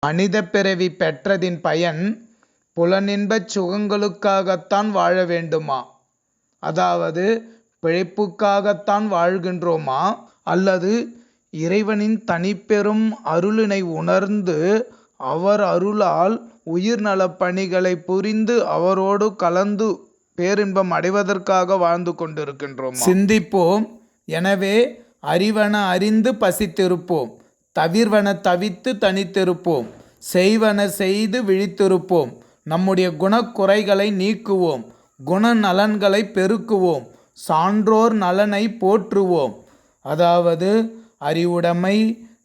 மனித பிறவி பெற்றதின் பயன் புலனின்பச் சுகங்களுக்காகத்தான் வாழ வேண்டுமா? அதாவது பிழைப்புக்காகத்தான் வாழ்கின்றோமா? அல்லது இறைவனின் தனிப்பெரும் அருளினை உணர்ந்து அவர் அருளால் உயிர் நலப் பணிகளை புரிந்து அவரோடு கலந்து பேரின்பம் அடைவதற்காக வாழ்ந்து கொண்டிருக்கின்றோம்? சிந்திப்போம். எனவே அறிவன அறிந்து பசித்திருப்போம், தவிர்வன தவித்து தனித்திருப்போம், செய்வன செய்து விழித்திருப்போம், நம்முடைய குணக்குறைகளை நீக்குவோம், குணநலன்களை பெருக்குவோம், சான்றோர் நலனை போற்றுவோம். அதாவது அறிவுடைமை,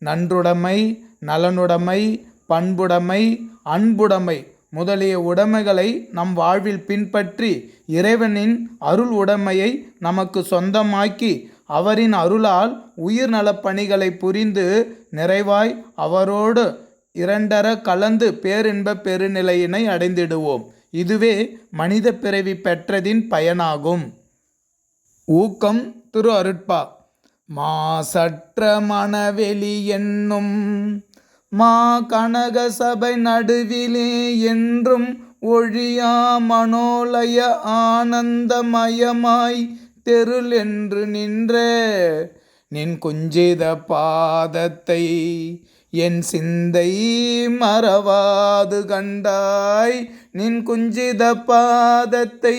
நன்றுடைமை, நலனுடைமை, பண்புடைமை, அன்புடைமை முதலிய உடைமைகளை நம் வாழ்வில் பின்பற்றி இறைவனின் அருள் உடைமையை நமக்கு சொந்தமாக்கி அவரின் அருளால் உயிர் நலப் பணிகளை புரிந்து நிறைவாய் அவரோடு இரண்டர கலந்து பேரின்ப பெருநிலையினை அடைந்திடுவோம். இதுவே மனித பிறவி பெற்றதின் பயனாகும். ஊக்கம் திரு அருட்பா. மாசற்ற மனவெளி என்னும் மா கனக சபை நடுவிலே என்றும் ஒழியா மனோலய ஆனந்தமயமாய் தெருள் என்று நின்ற நின் குஞ்சித பாதத்தை என் சிந்தை மறவாது கண்டாய். நின் குஞ்சித பாதத்தை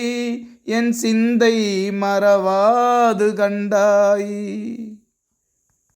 என் சிந்தை மறவாது கண்டாய்.